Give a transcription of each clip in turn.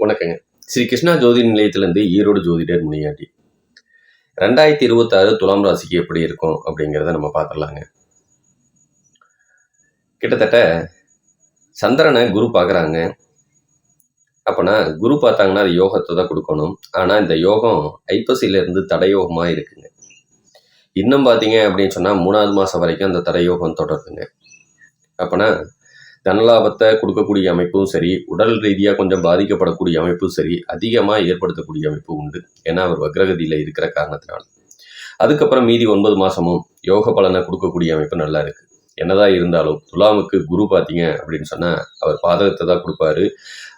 வணக்கங்க. ஸ்ரீ கிருஷ்ணா ஜோதி நிலையத்திலேருந்து ஈரோடு ஜோதிடர் முனியாண்டி. 2026 துலாம் ராசிக்கு எப்படி இருக்கும் அப்படிங்கிறத நம்ம பார்த்துடலாங்க. கிட்டத்தட்ட சந்திரனை குரு பார்க்குறாங்க. அப்போனா குரு பார்த்தாங்கன்னா அது யோகத்தை தான் கொடுக்கணும். ஆனால் இந்த யோகம் ஐப்பசியிலேருந்து தடயோகமாக இருக்குங்க. இன்னும் பார்த்தீங்க அப்படின்னு சொன்னால் 3வது மாதம் வரைக்கும் அந்த தடயோகம் தொடருதுங்க. அப்போனா தனலாபத்தை கொடுக்கக்கூடிய அமைப்பும் சரி, உடல் ரீதியாக கொஞ்சம் பாதிக்கப்படக்கூடிய அமைப்பும் சரி, அதிகமாக ஏற்படுத்தக்கூடிய அமைப்பு உண்டு. ஏன்னா அவர் வக்ரகதியில் இருக்கிற காரணத்தினால. அதுக்கப்புறம் மீதி 9 மாதமும் யோக பலனை கொடுக்கக்கூடிய அமைப்பு நல்லா இருக்குது. என்னதான் இருந்தாலும் துலாமுக்கு குரு பார்த்தீங்க அப்படின்னு சொன்னால் அவர் பாதகத்தை தான் கொடுப்பாரு.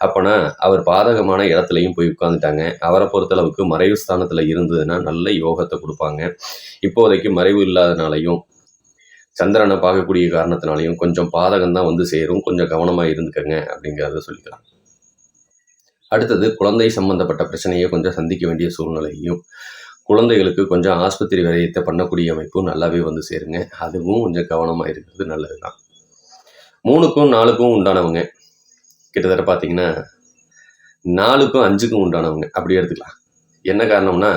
அப்போனா அவர் பாதகமான இடத்துலையும் போய் உட்காந்துட்டாங்க. அவரை பொறுத்தளவுக்கு மறைவு ஸ்தானத்தில் இருந்ததுன்னா நல்ல யோகத்தை கொடுப்பாங்க. இப்போதைக்கு மறைவு இல்லாதனாலையும் சந்திரனை பார்க்கக்கூடிய காரணத்தினாலையும் கொஞ்சம் பாதகம் தான் வந்து சேரும். கொஞ்சம் கவனமாக இருந்துக்கங்க அப்படிங்கிறத சொல்லிக்கலாம். அடுத்தது குழந்தை சம்பந்தப்பட்ட பிரச்சனையை கொஞ்சம் சந்திக்க வேண்டிய சூழ்நிலையும், குழந்தைகளுக்கு கொஞ்சம் ஆஸ்பத்திரி விரயத்தை பண்ணக்கூடிய அமைப்பும் நல்லாவே வந்து சேருங்க. அதுவும் கொஞ்சம் கவனமாக இருக்கிறது நல்லது தான். 3க்கும் 4க்கும் உண்டானவங்க கிட்டத்தட்ட பார்த்தீங்கன்னா 4க்கும் 5க்கும் உண்டானவங்க அப்படி எடுத்துக்கலாம். என்ன காரணம்னா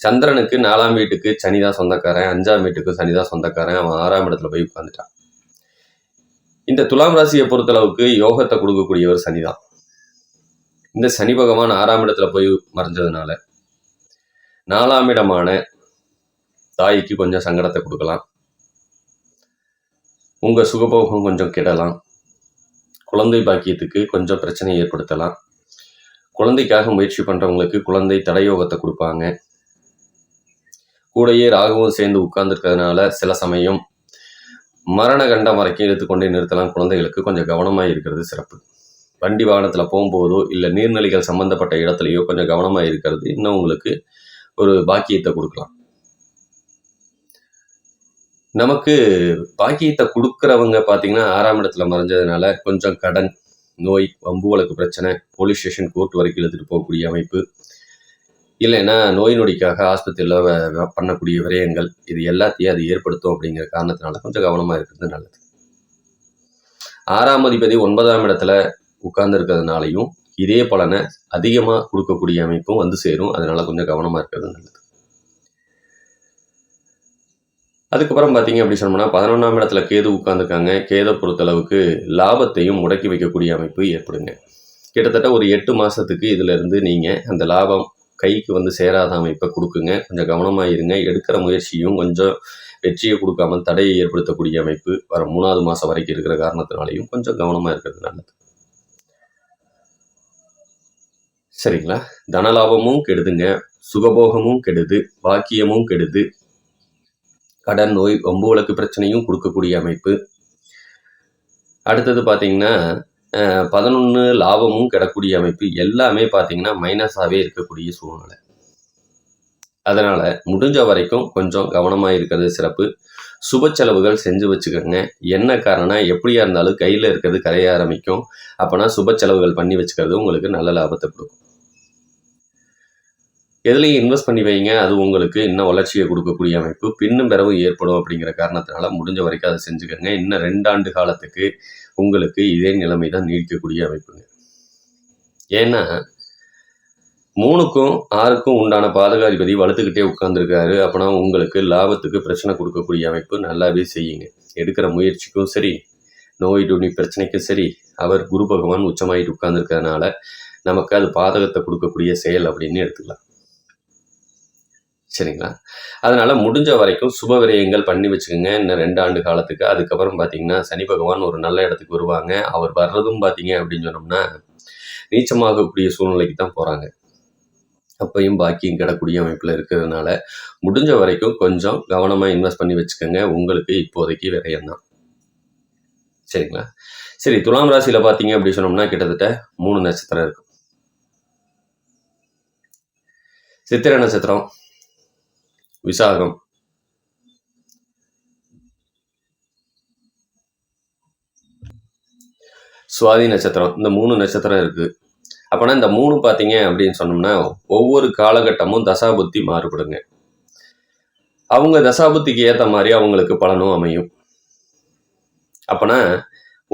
சந்திரனுக்கு 4ஆம் வீட்டுக்கு சனிதான் சொந்தக்காரன், 5ஆம் வீட்டுக்கு சனிதான் சொந்தக்காரன். அவன் 6ஆம் இடத்துல போய் உட்காந்துட்டான். இந்த துலாம் ராசியை பொறுத்தளவுக்கு யோகத்தை கொடுக்கக்கூடியவர் சனிதான். இந்த சனி பகவான் 6ஆம் இடத்துல போய் மறைஞ்சதுனால 4ஆம் இடமான தாய்க்கு கொஞ்சம் சங்கடத்தை கொடுக்கலாம். உங்க சுகபோகம் கொஞ்சம் கெடலாம். குழந்தை பாக்கியத்துக்கு கொஞ்சம் பிரச்சனை ஏற்படுத்தலாம். குழந்தைக்காக முயற்சி பண்றவங்களுக்கு குழந்தை தடயோகத்தை கொடுப்பாங்க. கூடையே ராகுவும் சேர்ந்து உட்கார்ந்துருக்கிறதுனால சில சமயம் மரண கண்டம் வரைக்கும் இழுத்துக்கொண்டே நிறுத்தலாம். குழந்தைகளுக்கு கொஞ்சம் கவனமாக இருக்கிறது சிறப்பு. வண்டி வாகனத்தில் போகும்போதோ இல்லை நீர்நிலைகள் சம்பந்தப்பட்ட இடத்துலையோ கொஞ்சம் கவனமாக இருக்கிறது இன்னும் உங்களுக்கு ஒரு பாக்கியத்தை கொடுக்கலாம். நமக்கு பாக்கியத்தை கொடுக்குறவங்க பார்த்தீங்கன்னா 6ஆம் இடத்துல மறைஞ்சதுனால கொஞ்சம் கடன், நோய், வம்பு வழக்கு பிரச்சனை, போலீஸ் ஸ்டேஷன், கோர்ட் வரைக்கும் எடுத்துகிட்டு போகக்கூடிய அமைப்பு, இல்லைன்னா நோய் நொடிக்காக ஆஸ்பத்திரியில் பண்ணக்கூடிய விரயங்கள், இது எல்லாத்தையும் அது ஏற்படுத்தும் அப்படிங்கிற காரணத்தினால கொஞ்சம் கவனமாக இருக்கிறது நல்லது. 6ஆம் அதிபதி 9ஆம் இடத்துல உட்கார்ந்து இருக்கிறதுனாலையும் இதே பலனை அதிகமாக கொடுக்கக்கூடிய அமைப்பும் வந்து சேரும். அதனால கொஞ்சம் கவனமாக இருக்கிறது நல்லது. அதுக்கப்புறம் பார்த்தீங்க அப்படி சொன்னோம்னா 11ஆம் இடத்துல கேது உட்கார்ந்துருக்காங்க. கேதை பொறுத்தளவுக்கு லாபத்தையும் முடக்கி வைக்கக்கூடிய அமைப்பு ஏற்படுங்க. கிட்டத்தட்ட ஒரு 8 மாதத்துக்கு இதில் இருந்து நீங்கள் அந்த லாபம் கைக்கு வந்து சேராத அமைப்பை கொடுக்குங்க. கொஞ்சம் கவனமாக இருங்க. எடுக்கிற முயற்சியும் கொஞ்சம் வெற்றியை கொடுக்காமல் தடையை ஏற்படுத்தக்கூடிய அமைப்பு வர 3வது மாதம் வரைக்கும் இருக்கிற காரணத்தினாலையும் கொஞ்சம் கவனமாக இருக்கிறது நல்லது. சரிங்களா? தனலாபமும் கெடுதுங்க, சுகபோகமும் கெடுது, பாக்கியமும் கெடுது, கடன், நோய், வம்பு வழக்கு பிரச்சனையும் கொடுக்கக்கூடிய அமைப்பு. அடுத்தது பார்த்தீங்கன்னா 11 லாபமும் கிடக்கூடிய அமைப்பு. எல்லாமே பார்த்தீங்கன்னா மைனஸாகவே இருக்கக்கூடிய சூழ்நிலை. அதனால் முடிஞ்ச வரைக்கும் கொஞ்சம் கவனமாக இருக்கிறது சிறப்பு. சுப செலவுகள் செஞ்சு வச்சுக்கோங்க. என்ன காரணம், எப்படியா இருந்தாலும் கையில் இருக்கிறது கரைய ஆரம்பிக்கும். அப்போனா சுப செலவுகள் பண்ணி வச்சுக்கிறது உங்களுக்கு நல்ல லாபத்தை கொடுக்கும். எதுலையும் இன்வெஸ்ட் பண்ணி வைங்க. அது உங்களுக்கு இன்னும் வளர்ச்சியை கொடுக்கக்கூடிய அமைப்பு பின்னும் பிறவும் ஏற்படும். அப்படிங்கிற காரணத்தினால முடிஞ்ச வரைக்கும் அதை செஞ்சுக்கோங்க. இன்னும் 2 ஆண்டு காலத்துக்கு உங்களுக்கு இதே நிலைமை தான் நீடிக்கக்கூடிய அமைப்புங்க. ஏன்னா 3க்கும் 6க்கும் உண்டான பாதகாதிபதி வளர்த்துக்கிட்டே உட்கார்ந்துருக்காரு. அப்போனா உங்களுக்கு லாபத்துக்கு பிரச்சனை கொடுக்கக்கூடிய அமைப்பு நல்லாவே செய்யுங்க. எடுக்கிற முயற்சிக்கும் சரி, நோய் நொடி பிரச்சனைக்கும் சரி, அவர் குரு பகவான் உச்சமாயிட்டு உட்கார்ந்துருக்கிறதுனால நமக்கு அது பாதகத்தை கொடுக்கக்கூடிய செயல் அப்படின்னு எடுத்துக்கலாம். சரிங்களா? அதனால் முடிஞ்ச வரைக்கும் சுப விரயங்கள் பண்ணி வச்சுக்கோங்க இன்னும் 2 ஆண்டு காலத்துக்கு. அதுக்கப்புறம் பார்த்தீங்கன்னா சனி பகவான் ஒரு நல்ல இடத்துக்கு வருவாங்க. அவர் வர்றதும் பார்த்தீங்க அப்படின்னு சொன்னோம்னா நீச்சமாகக்கூடிய சூழ்நிலைக்கு தான் போகிறாங்க. அப்பையும் பாக்கியம் கிடக்கூடிய அமைப்பில் இருக்கிறதுனால முடிஞ்ச வரைக்கும் கொஞ்சம் கவனமாக இன்வெஸ்ட் பண்ணி வச்சுக்கோங்க. உங்களுக்கு இப்போதைக்கு விரயம் தான். சரிங்களா? சரி, துலாம் ராசியில் பார்த்தீங்க அப்படி சொன்னோம்னா கிட்டத்தட்ட 3 நட்சத்திரம் இருக்கும். சித்திரை நட்சத்திரம், விசாகம், சுவாதி நட்சத்திரம், இந்த 3 நட்சத்திரம் இருக்குது. அப்போனா இந்த 3 பார்த்தீங்க அப்படின்னு சொன்னோம்னா ஒவ்வொரு காலகட்டமும் தசாபுத்தி மாறுபடுங்க. அவங்க தசாபுத்திக்கு ஏற்ற மாதிரி அவங்களுக்கு பலனும் அமையும். அப்போனா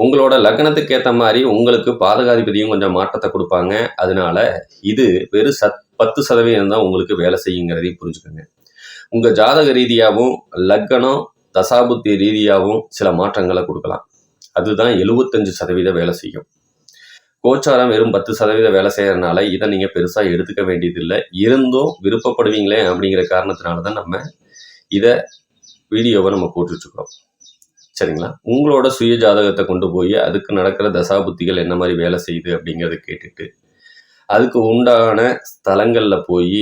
உங்களோட லக்னத்துக்கு ஏற்ற மாதிரி உங்களுக்கு பாதகாதிபதியும் கொஞ்சம் மாற்றத்தை கொடுப்பாங்க. அதனால இது வெறும் 10% தான் உங்களுக்கு வேலை செய்யுங்கிறதையும் புரிஞ்சுக்கோங்க. உங்கள் ஜாதக ரீதியாகவும் லக்னம் தசாபுத்தி ரீதியாகவும் சில மாற்றங்களை கொடுக்கலாம். அதுதான் 75% வேலை செய்யும். கோச்சாரம் வெறும் 10% வேலை செய்யறதுனால இதை நீங்கள் பெருசாக எடுத்துக்க வேண்டியதில்லை. இருந்தும் விருப்பப்படுவீங்களே அப்படிங்கிற காரணத்தினால தான் நம்ம இதை வீடியோவை நம்ம போட்டுட்ருக்கோம். சரிங்களா? உங்களோட சுய ஜாதகத்தை கொண்டு போய் அதுக்கு நடக்கிற தசாபுத்திகள் என்ன மாதிரி வேலை செய்யுது அப்படிங்கிறத கேட்டுட்டு அதுக்கு உண்டான ஸ்தலங்களில் போய்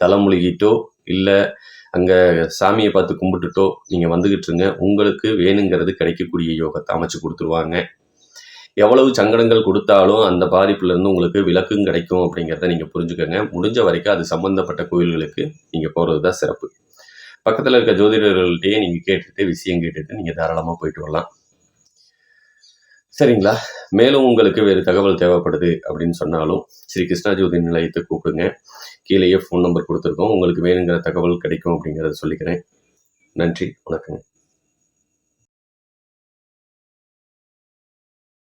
தலைமுழுகிட்டோ இல்லை அங்கே சாமியை பார்த்து கும்பிட்டுட்டோ நீங்கள் வந்துக்கிட்டு இருங்க. உங்களுக்கு வேணுங்கிறது கிடைக்கக்கூடிய யோகத்தை அமைச்சு கொடுத்துருவாங்க. எவ்வளவு சங்கடங்கள் கொடுத்தாலும் அந்த பாதிப்புலேருந்து உங்களுக்கு விலக்கும் கிடைக்கும் அப்படிங்கிறத நீங்கள் புரிஞ்சுக்கோங்க. முடிஞ்ச வரைக்கும் அது சம்மந்தப்பட்ட கோயில்களுக்கு நீங்கள் போகிறது தான் சிறப்பு. பக்கத்தில் இருக்க ஜோதிடர்கள்ட்டையே நீங்கள் கேட்டுட்டு விஷயம் கேட்டுட்டு நீங்கள் தாராளமாக போயிட்டு வரலாம். சரிங்களா? மேலும் உங்களுக்கு வேறு தகவல் தேவைப்படுது அப்படின்னு சொன்னாலும் ஸ்ரீ கிருஷ்ணா ஜோதி நிலையத்தை கூப்பிடுங்க. கீழேயே ஃபோன் நம்பர் கொடுத்துருக்கோம். உங்களுக்கு வேணுங்கிற தகவல் கிடைக்கும் அப்படிங்கிறத சொல்லிக்கிறேன். நன்றி, வணக்கங்க.